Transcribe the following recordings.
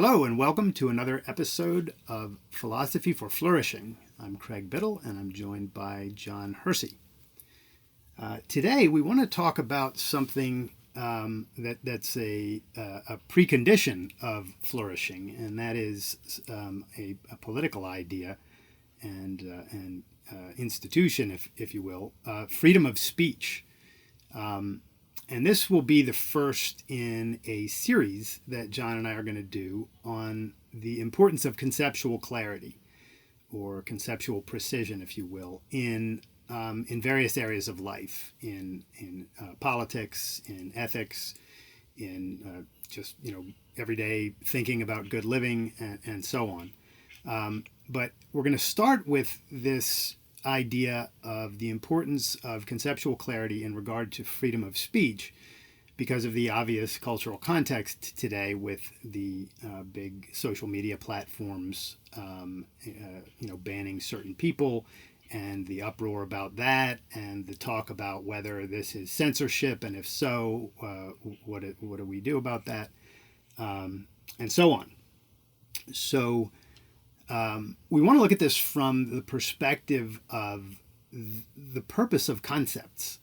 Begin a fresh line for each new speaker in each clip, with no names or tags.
Hello and welcome to another episode of Philosophy for Flourishing. I'm Craig Biddle and I'm joined by John Hersey. Today we want to talk about something that's a precondition of flourishing, and that is a political idea and institution, if you will, freedom of speech. And this will be the first in a series that John and I are going to do on the importance of conceptual clarity, or conceptual precision, if you will, in various areas of life, in politics, in ethics, in just everyday thinking about good living, and so on. But we're going to start with this idea of the importance of conceptual clarity in regard to freedom of speech, because of the obvious cultural context today with the big social media platforms, banning certain people, and the uproar about that, and the talk about whether this is censorship, and if so, what do we do about that, and so on. So we want to look at this from the perspective of the purpose of concepts.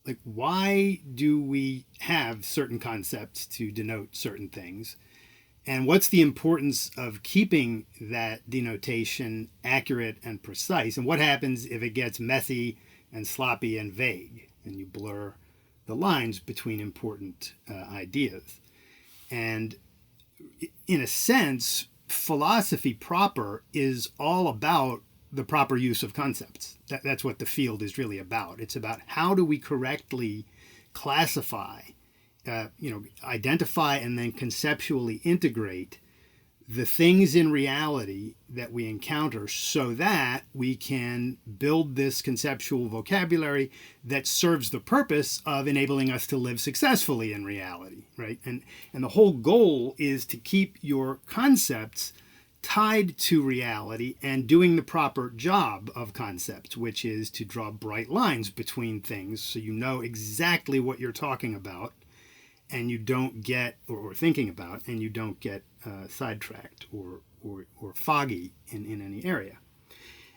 Like, why do we have certain concepts to denote certain things? And what's the importance of keeping that denotation accurate and precise? And what happens if it gets messy and sloppy and vague, and you blur the lines between important ideas? And in a sense, philosophy proper is all about the proper use of concepts. That's what the field is really about. It's about how do we correctly classify, identify, and then conceptually integrate the things in reality that we encounter, so that we can build this conceptual vocabulary that serves the purpose of enabling us to live successfully in reality, right? And the whole goal is to keep your concepts tied to reality and doing the proper job of concepts, which is to draw bright lines between things so you know exactly what you're talking about, and you don't get, or thinking about, and you don't get sidetracked or foggy in any area.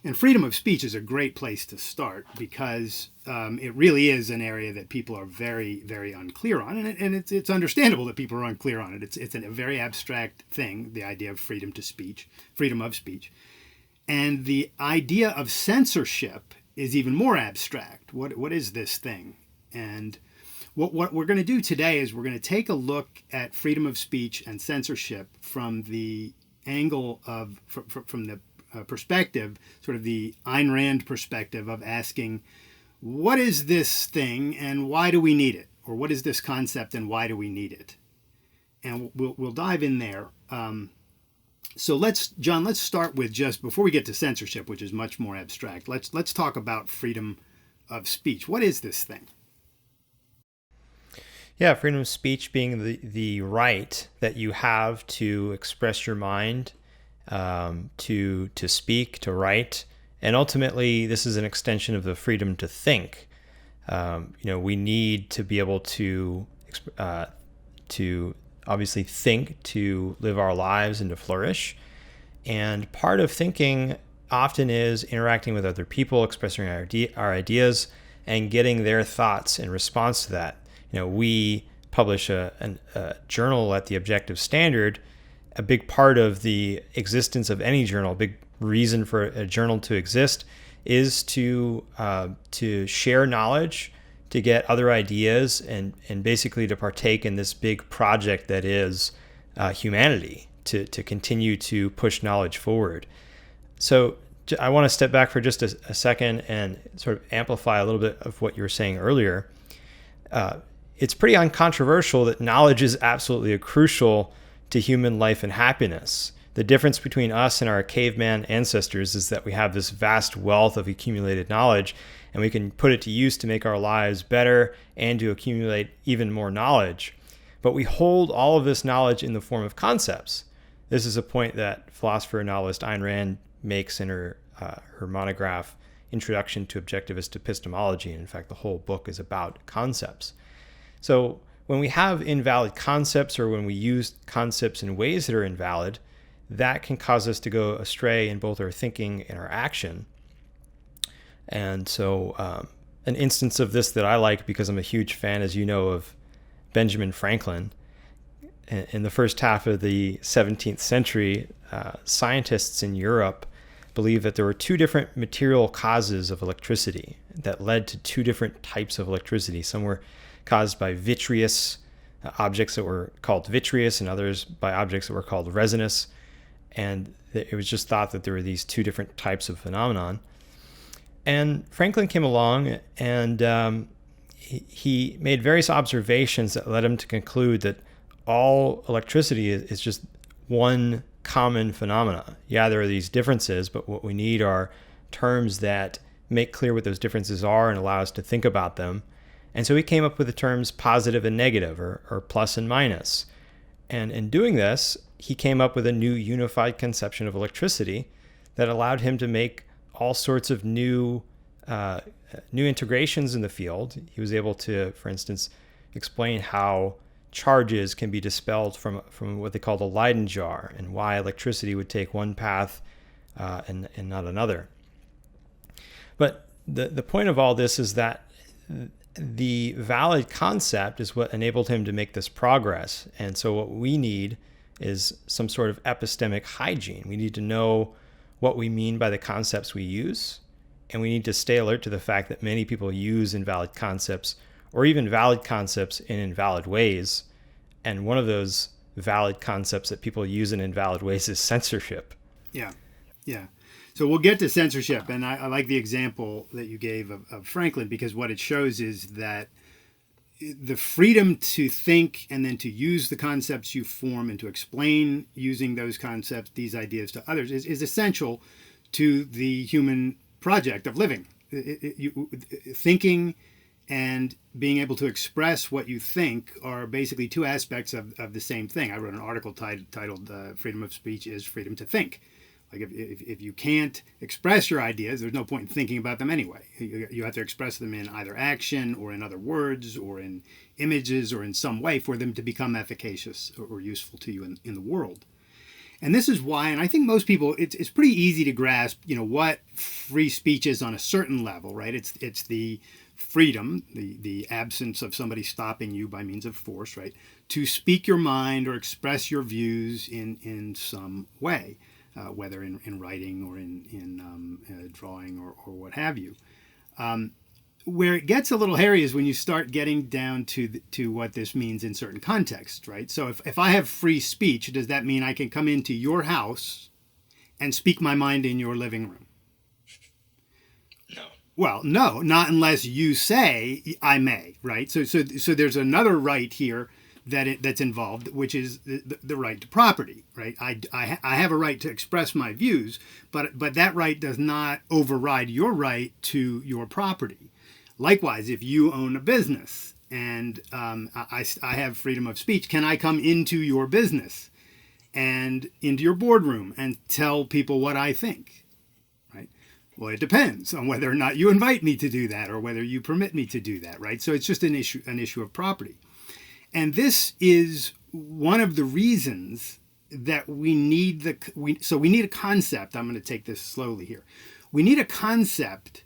And freedom of speech is a great place to start, because it really is an area that people are very, very unclear on. And it's understandable that people are unclear on it. It's a very abstract thing, the idea of freedom of speech. And the idea of censorship is even more abstract. What is this thing? And what we're going to do today is we're going to take a look at freedom of speech and censorship from the angle of, from the perspective, sort of the Ayn Rand perspective of asking, what is this thing and why do we need it? Or what is this concept and why do we need it? And we'll dive in there. So let's start with, just before we get to censorship, which is much more abstract, let's talk about freedom of speech. What is this thing?
Yeah, freedom of speech being the right that you have to express your mind, to speak, to write, and ultimately this is an extension of the freedom to think. We need to be able to obviously think, to live our lives and to flourish. And part of thinking often is interacting with other people, expressing our ideas, and getting their thoughts in response to that. We publish a journal at the Objective Standard. A big part of the existence of any journal, a big reason for a journal to exist, is to share knowledge, to get other ideas, and basically to partake in this big project that is humanity, to continue to push knowledge forward. So I want to step back for just a second and sort of amplify a little bit of what you were saying earlier. It's pretty uncontroversial that knowledge is absolutely crucial to human life and happiness. The difference between us and our caveman ancestors is that we have this vast wealth of accumulated knowledge, and we can put it to use to make our lives better and to accumulate even more knowledge. But we hold all of this knowledge in the form of concepts. This is a point that philosopher and novelist Ayn Rand makes in her monograph, Introduction to Objectivist Epistemology. And in fact, the whole book is about concepts. So when we have invalid concepts, or when we use concepts in ways that are invalid, that can cause us to go astray in both our thinking and our action. And so an instance of this that I like, because I'm a huge fan, as you know, of Benjamin Franklin. In the first half of the 17th century, scientists in Europe believed that there were two different material causes of electricity that led to two different types of electricity. Some were caused by vitreous objects that were called vitreous, and others by objects that were called resinous. And it was just thought that there were these two different types of phenomenon. And Franklin came along, and he made various observations that led him to conclude that all electricity is just one common phenomena. Yeah, there are these differences, but what we need are terms that make clear what those differences are and allow us to think about them. And so he came up with the terms positive and negative, or plus and minus. And in doing this, he came up with a new unified conception of electricity that allowed him to make all sorts of new integrations in the field. He was able to, for instance, explain how charges can be dispelled from what they called a Leyden jar, and why electricity would take one path and not another. But the point of all this is that the valid concept is what enabled him to make this progress. And so what we need is some sort of epistemic hygiene. We need to know what we mean by the concepts we use, and we need to stay alert to the fact that many people use invalid concepts, or even valid concepts, in invalid ways. And one of those valid concepts that people use in invalid ways is censorship.
Yeah. So we'll get to censorship, and I like the example that you gave of Franklin, because what it shows is that the freedom to think and then to use the concepts you form and to explain using those concepts, these ideas, to others is essential to the human project of living. Thinking and being able to express what you think are basically two aspects of the same thing. I wrote an article titled Freedom of Speech is Freedom to Think. Like if you can't express your ideas, there's no point in thinking about them anyway. You have to express them in either action or in other words or in images or in some way for them to become efficacious or useful to you in the world. And this is why, and I think most people, it's pretty easy to grasp, what free speech is on a certain level, right? It's the freedom, the absence of somebody stopping you by means of force, right? To speak your mind or express your views in some way. Whether in writing or in drawing or what have you. Where it gets a little hairy is when you start getting down to what this means in certain contexts, right? So if I have free speech, does that mean I can come into your house and speak my mind in your living room?
No.
Well, no, not unless you say I may, right? So there's another right here that's involved, which is the right to property, right? I have a right to express my views, but that right does not override your right to your property. Likewise, if you own a business and I have freedom of speech, can I come into your business and into your boardroom and tell people what I think, right? Well, it depends on whether or not you invite me to do that or whether you permit me to do that, right? So it's just an issue of property. And this is one of the reasons that we need a concept. I'm going to take this slowly here. We need a concept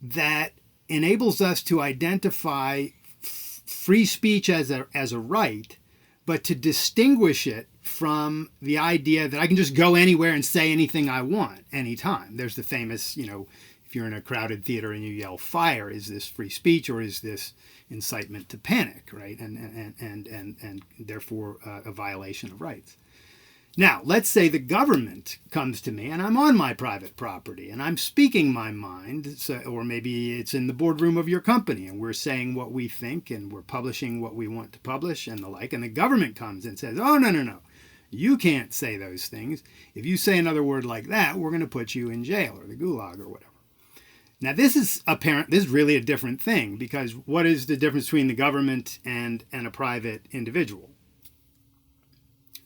that enables us to identify free speech as a right, but to distinguish it from the idea that I can just go anywhere and say anything I want anytime. There's the famous, if you're in a crowded theater and you yell fire, is this free speech or is this incitement to panic, right? And therefore a violation of rights. Now, let's say the government comes to me and I'm on my private property and I'm speaking my mind, or maybe it's in the boardroom of your company and we're saying what we think and we're publishing what we want to publish and the like, and the government comes and says, oh, no, you can't say those things. If you say another word like that, we're going to put you in jail or the gulag or whatever. Now, this is really a different thing, because what is the difference between the government and a private individual?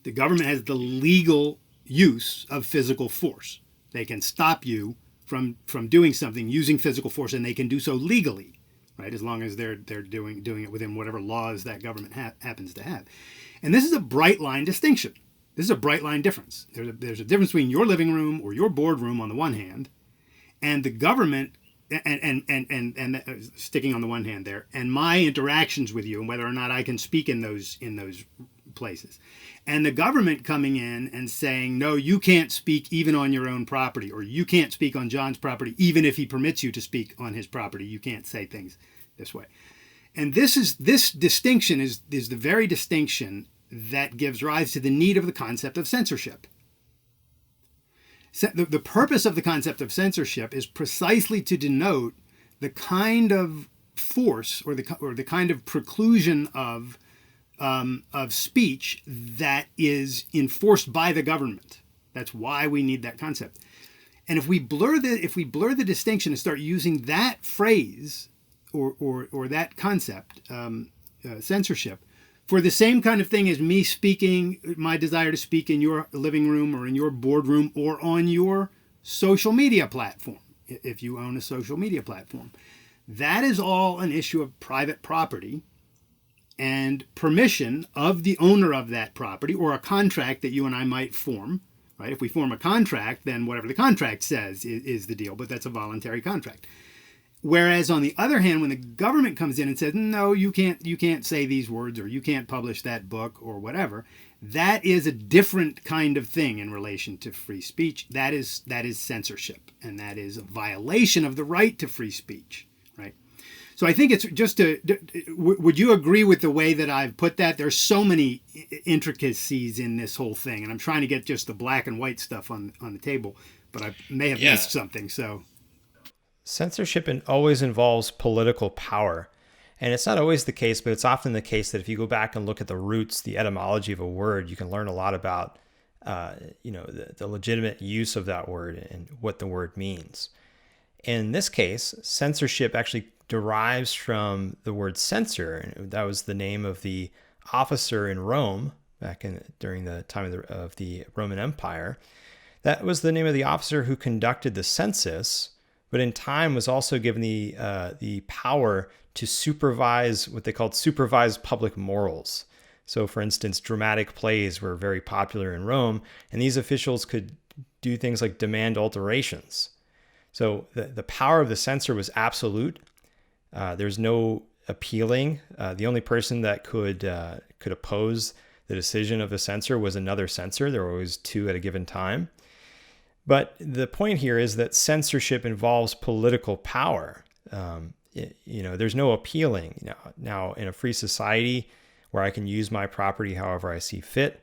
The government has the legal use of physical force. They can stop you from doing something using physical force, and they can do so legally. right? As long as they're doing it within whatever laws that government happens to have. And this is a bright line distinction. This is a bright line difference. There's a difference between your living room or your boardroom on the one hand, and the government, and sticking on the one hand there, and my interactions with you, and whether or not I can speak in those places, and the government coming in and saying, no, you can't speak even on your own property, or you can't speak on John's property, even if he permits you to speak on his property. You can't say things this way. And this distinction is the very distinction that gives rise to the need of the concept of censorship. The purpose of the concept of censorship is precisely to denote the kind of force or the kind of preclusion of speech that is enforced by the government. That's why we need that concept. And if we blur the distinction and start using that phrase or that concept, censorship, for the same kind of thing as me speaking, my desire to speak in your living room or in your boardroom or on your social media platform, if you own a social media platform, that is all an issue of private property and permission of the owner of that property, or a contract that you and I might form, right? If we form a contract, then whatever the contract says is the deal, but that's a voluntary contract. Whereas on the other hand, when the government comes in and says, no, you can't say these words, or you can't publish that book or whatever, that is a different kind of thing in relation to free speech. That is censorship, and that is a violation of the right to free speech, right? So I think it's just would you agree with the way that I've put that? There's so many intricacies in this whole thing, and I'm trying to get just the black and white stuff on the table, but I may have missed something, so...
Censorship always involves political power. And it's not always the case, but it's often the case that if you go back and look at the roots, the etymology of a word, you can learn a lot about the legitimate use of that word and what the word means. In this case, censorship actually derives from the word censor. And that was the name of the officer in Rome during the time of the Roman Empire. That was the name of the officer who conducted the census, but in time was also given the power to supervise what they called supervised public morals. So, for instance, dramatic plays were very popular in Rome, and these officials could do things like demand alterations. So the power of the censor was absolute. There's no appealing. The only person that could oppose the decision of a censor was another censor. There were always two at a given time. But the point here is that censorship involves political power. There's no appealing. Now, in a free society where I can use my property however I see fit,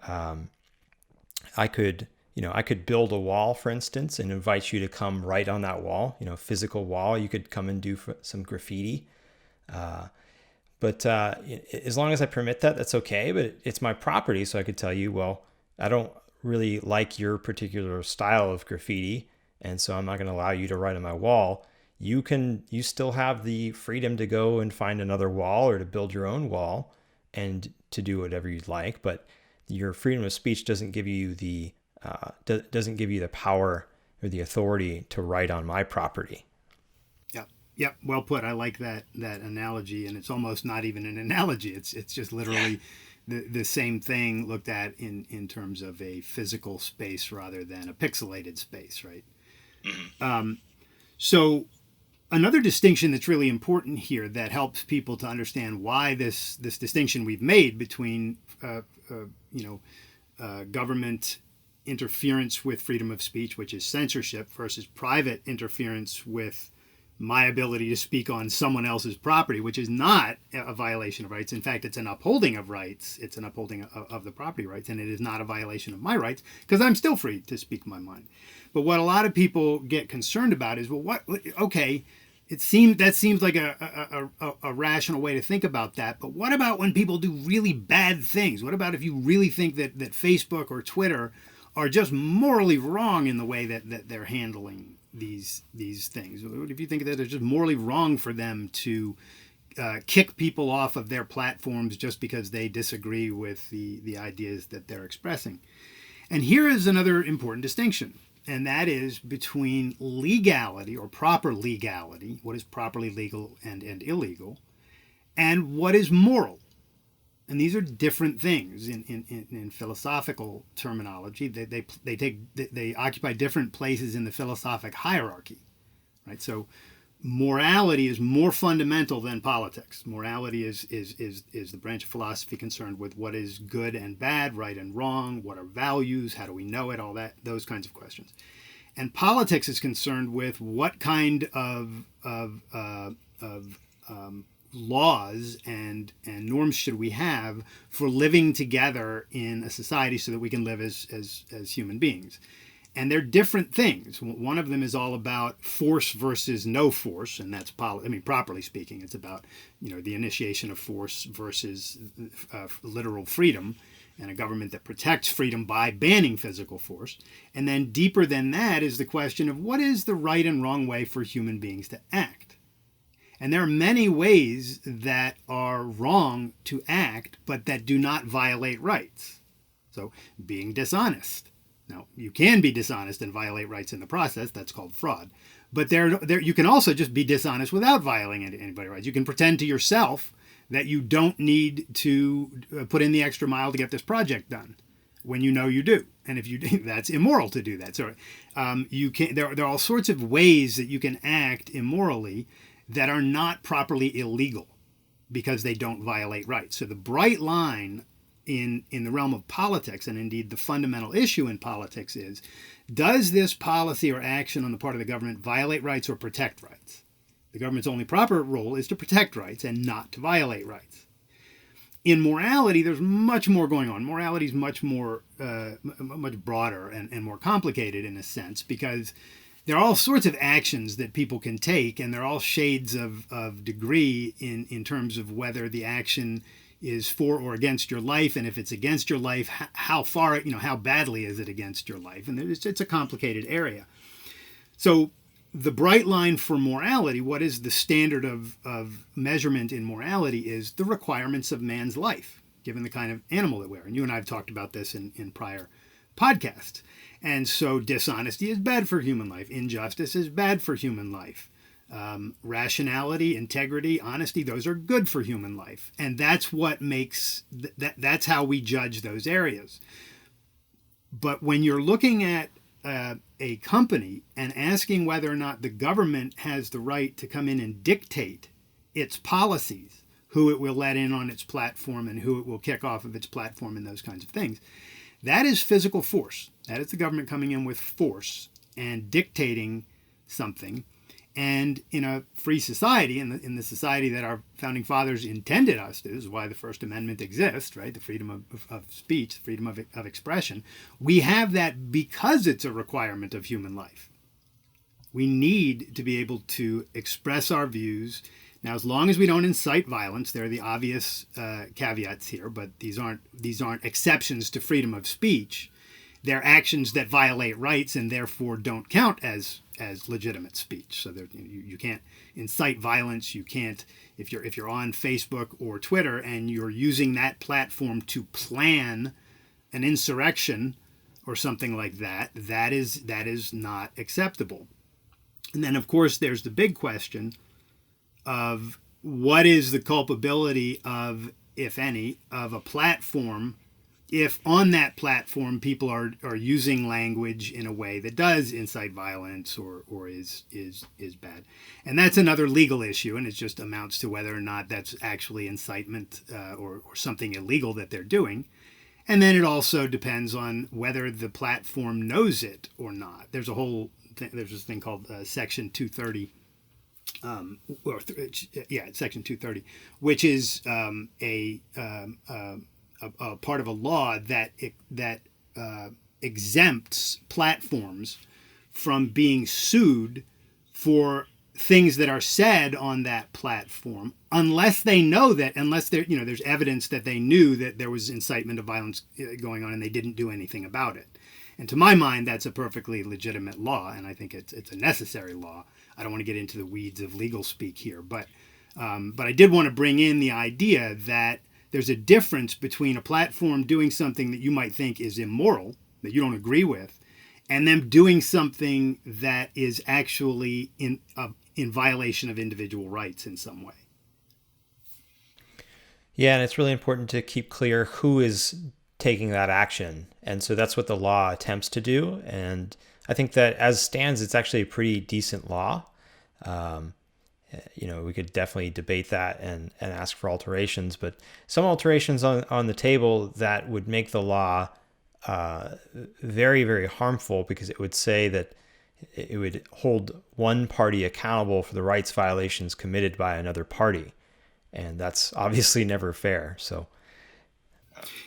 I could build a wall, for instance, and invite you to come write on that wall. Physical wall. You could come and do some graffiti. But as long as I permit that, that's okay. But it's my property, so I could tell you, well, I don't really like your particular style of graffiti, and so I'm not going to allow you to write on my wall. You still have the freedom to go and find another wall or to build your own wall and to do whatever you'd like, but your freedom of speech doesn't give you the power or the authority to write on my property.
Yep, well put. I like that analogy, and it's almost not even an analogy. It's just literally the same thing looked at in terms of a physical space rather than a pixelated space, right? So another distinction that's really important here that helps people to understand why this distinction we've made between government interference with freedom of speech, which is censorship, versus private interference with my ability to speak on someone else's property, which is not a violation of rights. In fact, it's an upholding of rights. It's an upholding of the property rights, and it is not a violation of my rights because I'm still free to speak my mind. But what a lot of people get concerned about is, well, okay, that seems like a rational way to think about that. But what about when people do really bad things? What about if you really think that Facebook or Twitter are just morally wrong in the way that they're handling these things? If you think that it's just morally wrong for them to kick people off of their platforms just because they disagree with the ideas that they're expressing. And here is another important distinction. and that is between legality or proper legality, what is properly legal and illegal, and what is moral. And these are different things in philosophical terminology. They occupy different places in the philosophic hierarchy, right? So morality is more fundamental than politics. Morality is the branch of philosophy concerned with what is good and bad, right and wrong, what are values, how do we know it, all that, those kinds of questions. And politics is concerned with what kind of laws and norms should we have for living together in a society so that we can live as human beings. And they're different things. One of them is all about force versus no force, and that's properly speaking, it's about the initiation of force versus literal freedom, and a government that protects freedom by banning physical force. And then deeper than that is the question of what is the right and wrong way for human beings to act. And there are many ways that are wrong to act, but that do not violate rights. So being dishonest. Now, you can be dishonest and violate rights in the process. That's called fraud. But there, you can also just be dishonest without violating anybody's rights. You can pretend to yourself that you don't need to put in the extra mile to get this project done when you know you do. And if you do, that's immoral to do that. So you can. There are all sorts of ways that you can act immorally that are not properly illegal because they don't violate rights. So the bright line in the realm of politics, and indeed the fundamental issue in politics is, does this policy or action on the part of the government violate rights or protect rights? The government's only proper role is to protect rights and not to violate rights. In morality, there's much more going on. Morality is much broader and more complicated in a sense, because there are all sorts of actions that people can take, and they're all shades of degree in terms of whether the action is for or against your life, and if it's against your life, how far, how badly is it against your life? And it's a complicated area. So the bright line for morality, what is the standard of measurement in morality, is the requirements of man's life, given the kind of animal that we are. And you and I have talked about this in prior podcasts. And so dishonesty is bad for human life. Injustice is bad for human life. Rationality, integrity, honesty, those are good for human life. And that's what makes, that's how we judge those areas. But when you're looking at a company and asking whether or not the government has the right to come in and dictate its policies, who it will let in on its platform and who it will kick off of its platform and those kinds of things, that is physical force. That is the government coming in with force and dictating something. And in a free society, in the society that our founding fathers intended us to, this is why the First Amendment exists, right? The freedom of speech, freedom of expression. We have that because it's a requirement of human life. We need to be able to express our views. Now, as long as we don't incite violence, there are the obvious caveats here, but these aren't exceptions to freedom of speech. They're actions that violate rights and therefore don't count as legitimate speech. So you can't incite violence. You can't, if you're on Facebook or Twitter and you're using that platform to plan an insurrection or something like that, that is not acceptable. And then of course there's the big question of what is the culpability of, if any, of a platform if on that platform people are using language in a way that does incite violence or is bad. And that's another legal issue, and it just amounts to whether or not that's actually incitement or something illegal that they're doing. And then it also depends on whether the platform knows it or not. There's there's this thing called Section 230. Section 230, which is a part of a law that exempts platforms from being sued for things that are said on that platform, unless there's evidence that they knew that there was incitement of violence going on and they didn't do anything about it. And to my mind, that's a perfectly legitimate law, and I think it's a necessary law. I don't want to get into the weeds of legal speak here, but I did want to bring in the idea that there's a difference between a platform doing something that you might think is immoral, that you don't agree with, and them doing something that is actually in violation of individual rights in some way.
Yeah, and it's really important to keep clear who is taking that action. And so that's what the law attempts to do. And I think that as stands, it's actually a pretty decent law. We could definitely debate that and ask for alterations, but some alterations on the table that would make the law very, very harmful, because it would say that it would hold one party accountable for the rights violations committed by another party. And that's obviously never fair. So,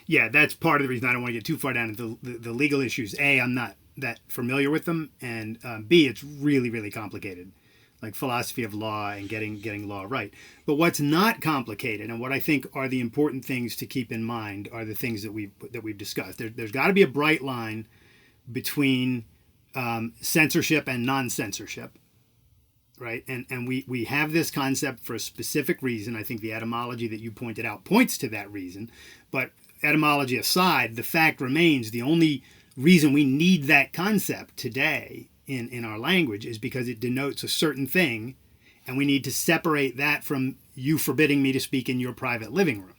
yeah, that's part of the reason I don't want to get too far down into the legal issues. A, I'm not that familiar with them, and B, it's really, really complicated, like philosophy of law and getting law right. But what's not complicated, and what I think are the important things to keep in mind, are the things that we've discussed. There's got to be a bright line between censorship and non-censorship. Right. And we have this concept for a specific reason. I think the etymology that you pointed out points to that reason. But etymology aside, the fact remains the only reason we need that concept today in our language is because it denotes a certain thing. And we need to separate that from you forbidding me to speak in your private living room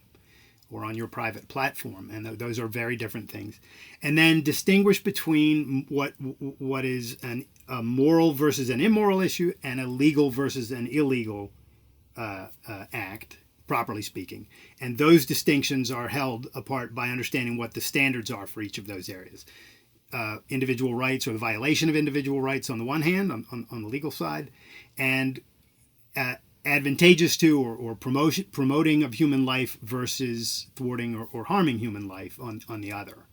or on your private platform. And those are very different things. And then distinguish between what is a moral versus an immoral issue and a legal versus an illegal act, properly speaking. And those distinctions are held apart by understanding what the standards are for each of those areas. Individual rights, or the violation of individual rights on the one hand, on the legal side, and advantageous to or promoting of human life versus thwarting or harming human life on the other.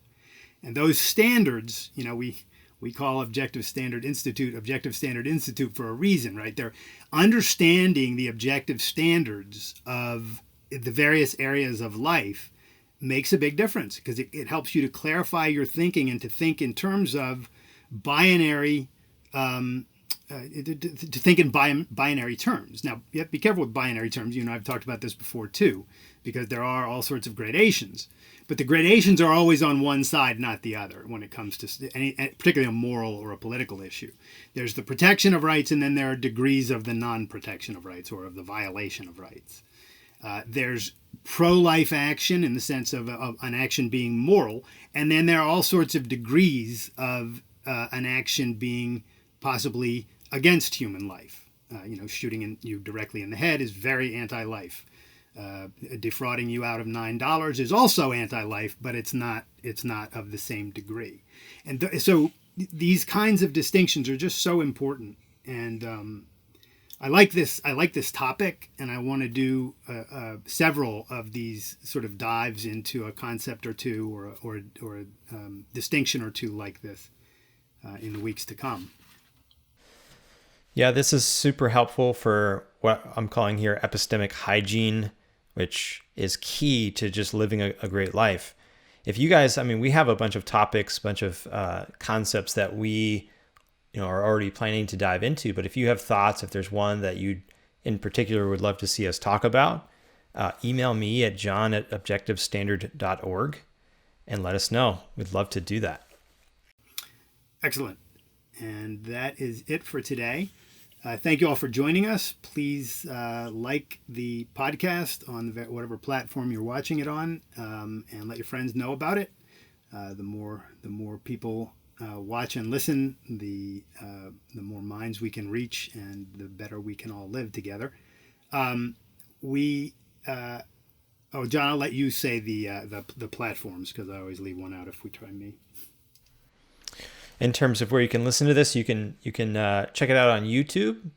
And those standards, we call Objective Standard Institute for a reason, right? They're understanding the objective standards of the various areas of life makes a big difference, because it helps you to clarify your thinking and to think in terms of binary to think in binary terms. Now, you have to be careful with binary terms. I've talked about this before too, because there are all sorts of gradations. But the gradations are always on one side, not the other, when it comes to particularly a moral or a political issue. There's the protection of rights, and then there are degrees of the non-protection of rights or of the violation of rights. There's pro-life action in the sense of an action being moral, and then there are all sorts of degrees of an action being possibly against human life. Shooting you directly in the head is very anti-life. Defrauding you out of $9 is also anti-life, but it's not of the same degree. And so these kinds of distinctions are just so important. And I like this topic, and I want to do several of these sort of dives into a concept or two, or a distinction or two like this in the weeks to come.
Yeah, this is super helpful for what I'm calling here epistemic hygiene, which is key to just living a great life. If you guys, we have a bunch of topics, bunch of concepts that we are already planning to dive into. But if you have thoughts, if there's one that you in particular would love to see us talk about, email me at john@objectivestandard.org and let us know. We'd love to do that.
Excellent. And that is it for today. Thank you all for joining us. Please like the podcast on whatever platform you're watching it on, and let your friends know about it. The more people watch and listen, the more minds we can reach, and the better we can all live together. John, I'll let you say the platforms, because I always leave one out if we try me.
In terms of where you can listen to this, you can check it out on YouTube.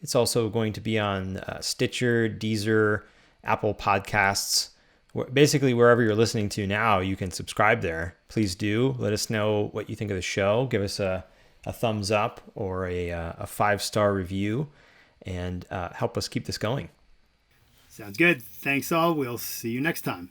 It's also going to be on Stitcher, Deezer, Apple Podcasts. Basically, wherever you're listening to now, you can subscribe there. Please do. Let us know what you think of the show. Give us a thumbs up or a 5-star review, and help us keep this going.
Sounds good. Thanks all. We'll see you next time.